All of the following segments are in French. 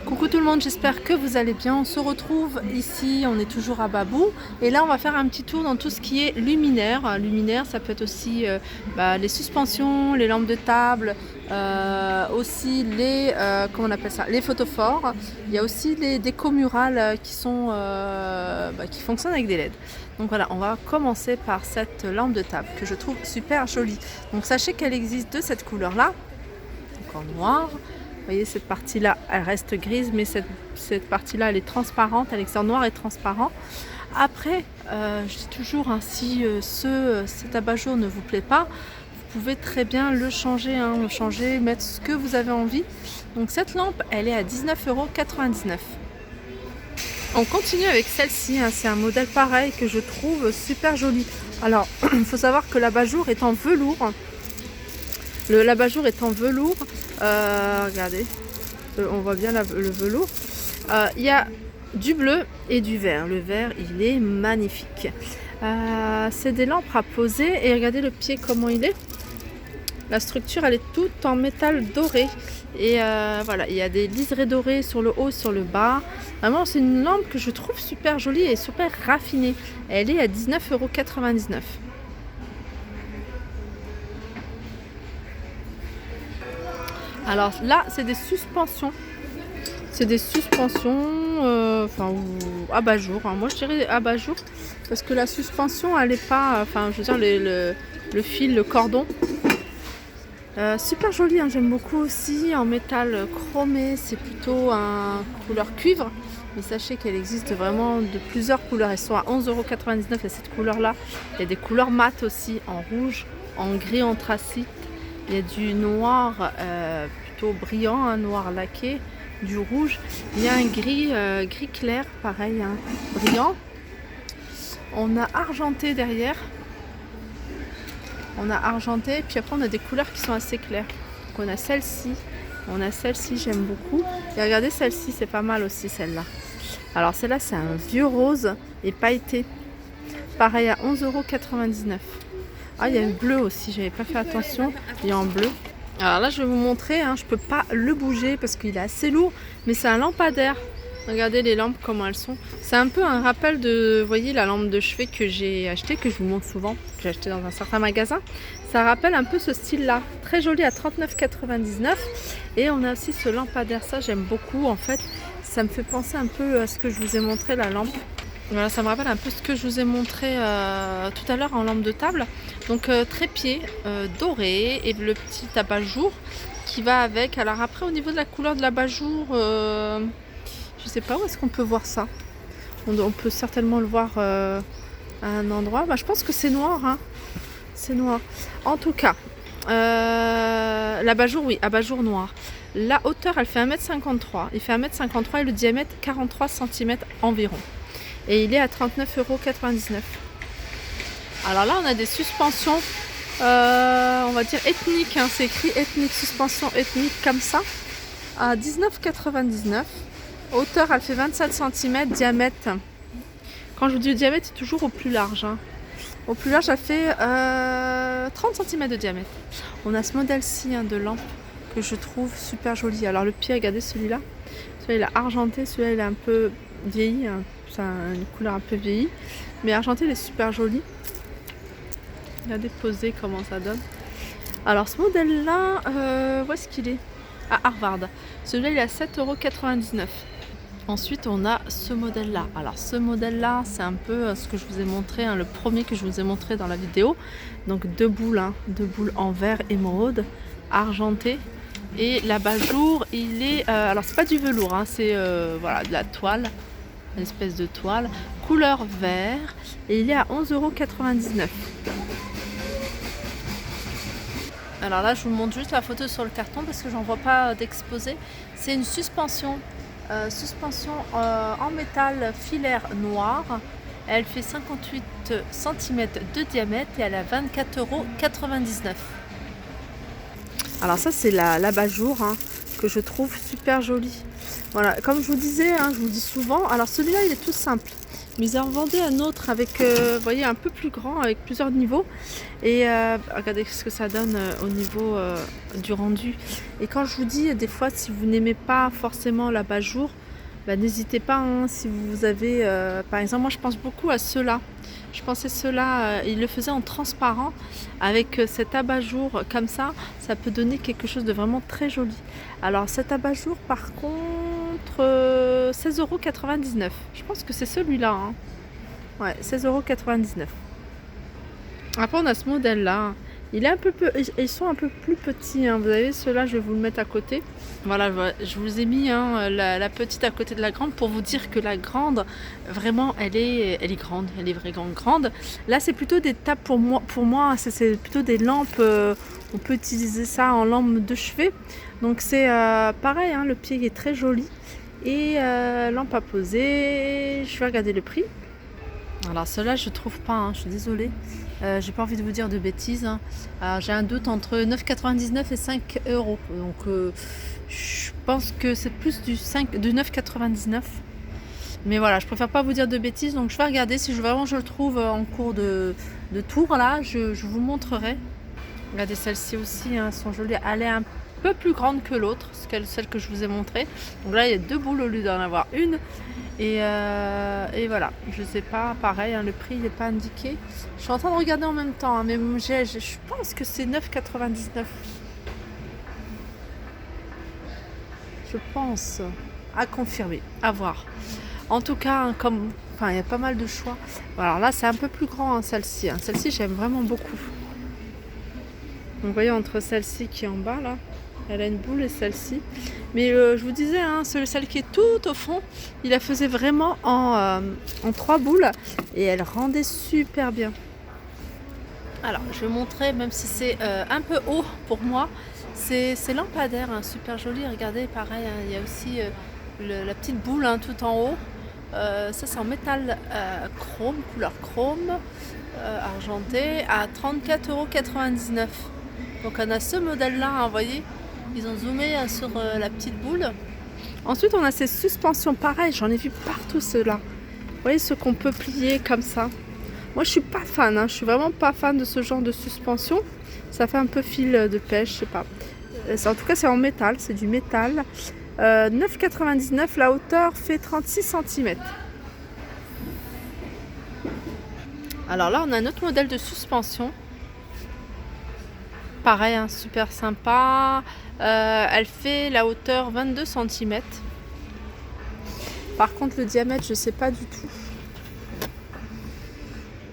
Coucou tout le monde, j'espère que vous allez bien. On se retrouve ici, on est toujours à Babou. Et là, on va faire un petit tour dans tout ce qui est luminaire. Luminaire, ça peut être aussi les suspensions, les lampes de table, aussi les, comment on appelle ça, les photophores. Il y a aussi les décos murales qui fonctionnent avec des LED. Donc voilà, on va commencer par cette lampe de table que je trouve super jolie. Donc sachez qu'elle existe de cette couleur-là, donc en noir. Vous voyez, cette partie-là, elle reste grise, mais cette partie-là, elle est transparente. À l'extérieur, noir et transparent. Après, je dis toujours, si cet abat-jour ne vous plaît pas, vous pouvez très bien le changer, mettre ce que vous avez envie. Donc cette lampe, elle est à 19,99 €. On continue avec celle-ci, c'est un modèle pareil que je trouve super joli. Alors, il faut savoir que l'abat-jour est en velours. L'abat-jour est en velours. Regardez, on voit bien le velours. Il y a du bleu et du vert. Le vert, il est magnifique. C'est des lampes à poser et regardez le pied comment il est. La structure, elle est toute en métal doré. Et voilà, il y a des liserés dorés sur le haut, sur le bas. Vraiment, c'est une lampe que je trouve super jolie et super raffinée. Elle est à 19,99 €. Alors là, c'est des suspensions. C'est des suspensions, ou abat-jour. Moi, je dirais abat-jour parce que la suspension, elle est pas, je veux dire le fil, le cordon. Super joli, j'aime beaucoup aussi en métal chromé. C'est plutôt un couleur cuivre. Mais sachez qu'elle existe vraiment de plusieurs couleurs. Elles sont à 11,99 €. Il y a cette couleur-là. Il y a des couleurs mat aussi, en rouge, en gris anthracite. Il y a du noir plutôt brillant, un noir laqué, du rouge. Il y a un gris clair, pareil, brillant. On a argenté derrière. On a argenté, puis après on a des couleurs qui sont assez claires. Donc on a celle-ci, j'aime beaucoup. Et regardez celle-ci, c'est pas mal aussi celle-là. Alors celle-là, c'est un vieux rose et pailleté. Pareil à 11,99 €. Ah, il y a le bleu aussi, j'avais pas fait attention. Il est en bleu. Alors là, je vais vous montrer, je peux pas le bouger parce qu'il est assez lourd, mais c'est un lampadaire. Regardez les lampes, comment elles sont. C'est un peu un rappel de, vous voyez, la lampe de chevet que j'ai achetée, que je vous montre souvent, que j'ai acheté dans un certain magasin. Ça rappelle un peu ce style-là. Très joli à 39,99 €. Et on a aussi ce lampadaire, ça j'aime beaucoup. En fait, ça me fait penser un peu à ce que je vous ai montré, la lampe. Voilà, ça me rappelle un peu ce que je vous ai montré tout à l'heure en lampe de table. Donc trépied doré et le petit abat-jour qui va avec. Alors après, au niveau de la couleur de l'abat-jour, je sais pas où est-ce qu'on peut voir ça. On peut certainement le voir à un endroit. Je pense que c'est noir. C'est noir. En tout cas, l'abat-jour, oui, abat-jour noir. La hauteur, elle fait 1,53 m. Il fait 1,53 m et le diamètre 43 cm environ. Et il est à 39,99 €. Alors là, on a des suspensions, on va dire ethniques. C'est écrit ethnique, suspension ethnique comme ça, à 19,99 €. Hauteur, elle fait 27 cm. Diamètre, quand je vous dis diamètre, c'est toujours au plus large. Au plus large, elle fait 30 cm de diamètre. On a ce modèle-ci de lampe que je trouve super joli. Alors le pied, regardez celui-là. Celui-là, il est argenté. Celui-là, il est un peu vieilli. C'est une couleur un peu vieillie, mais argenté, il est super joli. Regardez posé comment ça donne. Alors ce modèle là, où est-ce qu'il est? À Harvard. Celui-là, il est à 7,99 €. Ensuite on a ce modèle là. Alors ce modèle là, c'est un peu ce que je vous ai montré, le premier que je vous ai montré dans la vidéo. Donc deux boules en vert émeraude argenté. Et l'abat-jour, il est alors c'est pas du velours, c'est de la toile, une espèce de toile, couleur vert, et il est à 11,99 €. Alors là, je vous montre juste la photo sur le carton parce que j'en vois pas d'exposé. C'est une suspension, en métal filaire noir. Elle fait 58 cm de diamètre et elle est à 24,99 €. Alors ça, c'est l'abat-jour que je trouve super joli. Voilà, comme je vous disais, je vous dis souvent, alors celui-là, il est tout simple. Mais ils en vendaient un autre avec, vous voyez, un peu plus grand, avec plusieurs niveaux. Et regardez ce que ça donne au niveau du rendu. Et quand je vous dis, des fois, si vous n'aimez pas forcément l'abat-jour, bah, n'hésitez pas, hein, si vous avez, par exemple, moi je pense beaucoup à ceux-là. Je pensais ceux-là, ils le faisaient en transparent. Avec cet abat-jour comme ça peut donner quelque chose de vraiment très joli. Alors cet abat-jour, par contre, 16,99 €. Je pense que c'est celui-là, hein. Ouais, 16,99 €. Après, on a ce modèle-là. Il est un peu ils sont un peu plus petits, hein. Vous avez ceux-là, je vais vous le mettre à côté. Voilà, je vous ai mis, hein, la petite à côté de la grande pour vous dire que la grande, vraiment, elle est grande. Elle est vraiment grande. Là, c'est plutôt des tables pour moi c'est plutôt des lampes. On peut utiliser ça en lampe de chevet. Donc, c'est pareil, hein, le pied est très joli. Et lampe à poser. Je vais regarder le prix. Alors ceux-là je trouve pas, hein, je suis désolée, j'ai pas envie de vous dire de bêtises, hein. J'ai un doute entre 9,99 € et 5 €, donc je pense que c'est plus du 9,99 €, mais voilà, je préfère pas vous dire de bêtises, donc je vais regarder si vraiment je le trouve en cours de tour là, je vous montrerai. Regardez, celle-ci aussi, hein, sont jolies, elle est un peu plus grande que l'autre, celle que je vous ai montrée, donc là il y a 2 boules au lieu d'en avoir une. Et voilà, je sais pas, pareil, hein, le prix n'est pas indiqué. Je suis en train de regarder en même temps, hein, mais je pense que c'est 9,99 €. Je pense, à confirmer, à voir. En tout cas, hein, il y a pas mal de choix. Alors là, c'est un peu plus grand, hein, celle-ci. Hein. Celle-ci, j'aime vraiment beaucoup. Donc, vous voyez, entre celle-ci qui est en bas, là, elle a une boule et celle-ci. Mais je vous disais, hein, celle qui est tout au fond, il la faisait vraiment en 3 boules et elle rendait super bien. Alors, je vais montrer, même si c'est un peu haut pour moi, c'est lampadaire, hein, super joli. Regardez, pareil, hein, il y a aussi la petite boule, hein, tout en haut. Ça, c'est en métal chrome, couleur chrome, argenté, à 34,99 €. Donc, on a ce modèle-là, hein, vous voyez. Ils ont zoomé sur la petite boule. Ensuite, on a ces suspensions. Pareil, j'en ai vu partout ceux-là. Vous voyez, ceux qu'on peut plier comme ça. Moi, je suis pas fan. Hein. Je suis vraiment pas fan de ce genre de suspension. Ça fait un peu fil de pêche, je sais pas. En tout cas, c'est en métal. C'est du métal. 9,99 €. La hauteur fait 36 cm. Alors là, on a un autre modèle de suspension. Pareil, hein, super sympa. Elle fait la hauteur 22 cm. Par contre, le diamètre, je sais pas du tout.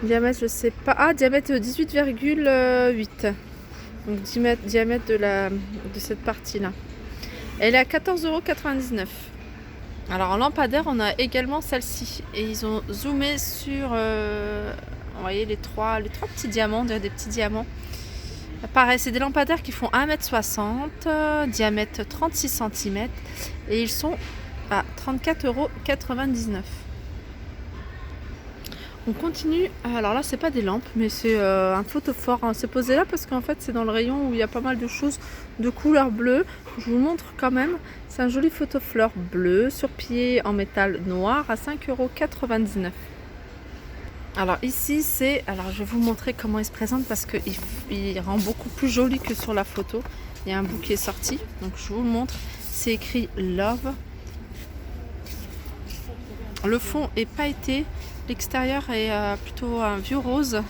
Diamètre, je sais pas. Ah, diamètre 18,8. Donc, diamètre de cette partie-là. Elle est à 14,99 €. Alors, en lampadaire, on a également celle-ci. Et ils ont zoomé sur, vous voyez, les trois petits diamants, des petits diamants. Pareil, c'est des lampadaires qui font 1,60 m, diamètre 36 cm et ils sont à 34,99 €. On continue. Alors là, c'est pas des lampes, mais c'est un photophore, hein. C'est posé là parce qu'en fait, c'est dans le rayon où il y a pas mal de choses de couleur bleue. Je vous montre quand même. C'est un joli photophore bleu sur pied en métal noir à 5,99 €. Alors ici alors je vais vous montrer comment il se présente parce qu'il rend beaucoup plus joli que sur la photo. Il y a un bout qui est sorti, donc je vous le montre. C'est écrit Love. Le fond est pailleté, l'extérieur est plutôt un vieux rose.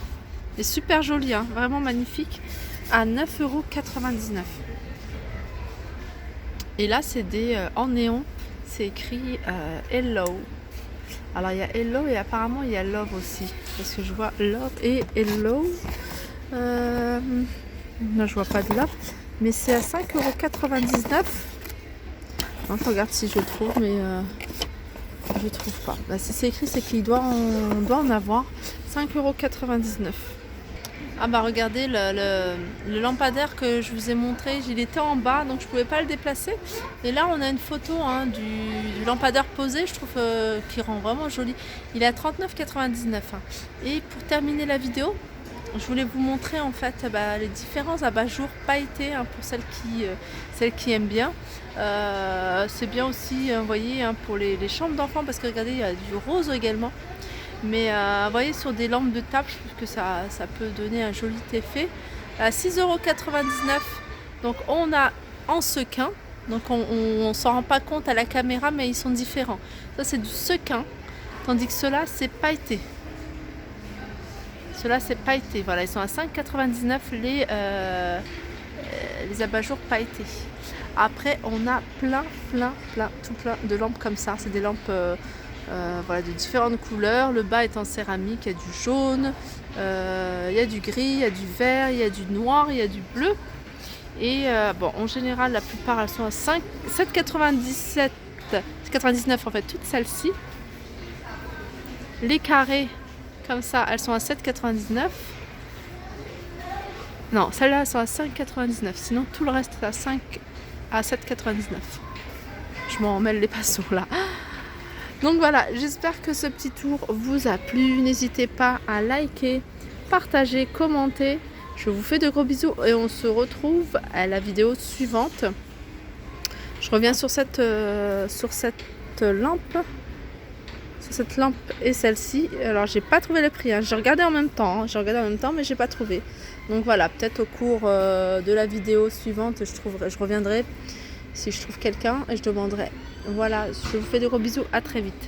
Il est super joli, hein, vraiment magnifique, à 9,99 €. Et là c'est en néon, c'est écrit Hello. Alors il y a Hello et apparemment il y a Love aussi. Parce que je vois Love et Hello. Là je vois pas de Love. Mais c'est à 5,99 €. Je regarde si je trouve, mais je trouve pas. Bah, si c'est écrit, c'est qu'il doit en avoir. 5,99 €. Ah bah regardez, le lampadaire que je vous ai montré, il était en bas, donc je pouvais pas le déplacer. Et là on a une photo, hein, du lampadaire posé, je trouve qui rend vraiment joli. Il est à 39,99 €. Hein. Et pour terminer la vidéo, je voulais vous montrer en fait les différents abat-jours pailletés, hein, pour celles qui aiment bien. C'est bien aussi, vous voyez, hein, pour les chambres d'enfants, parce que regardez, il y a du rose également. Mais vous voyez, sur des lampes de table, je trouve que ça peut donner un joli effet. À 6,99 €. Donc on a en sequin. Donc on s'en rend pas compte à la caméra, mais ils sont différents. Ça c'est du sequin, tandis que ceux-là c'est pailleté. Ceux-là c'est pailleté. Voilà, ils sont à 5,99 € les abat-jours pailletés. Après on a tout plein de lampes comme ça. C'est des lampes voilà, de différentes couleurs. Le bas est en céramique, il y a du jaune, il y a du gris, il y a du vert, il y a du noir, il y a du bleu. Et bon, en général, la plupart elles sont à 7,97 99 en fait, toutes celles-ci. Les carrés comme ça, elles sont à 7,99. Non, celles-là elles sont à 5,99. Sinon tout le reste est à 7,99. Je m'en mêle les pinceaux là. Donc voilà, j'espère que ce petit tour vous a plu. N'hésitez pas à liker, partager, commenter. Je vous fais de gros bisous et on se retrouve à la vidéo suivante. Je reviens sur cette lampe. Sur cette lampe et celle-ci. Alors j'ai pas trouvé le prix. Hein. J'ai regardé en même temps. Mais j'ai pas trouvé. Donc voilà, peut-être au cours de la vidéo suivante, je reviendrai si je trouve quelqu'un et je demanderai. Voilà, je vous fais de gros bisous. À très vite.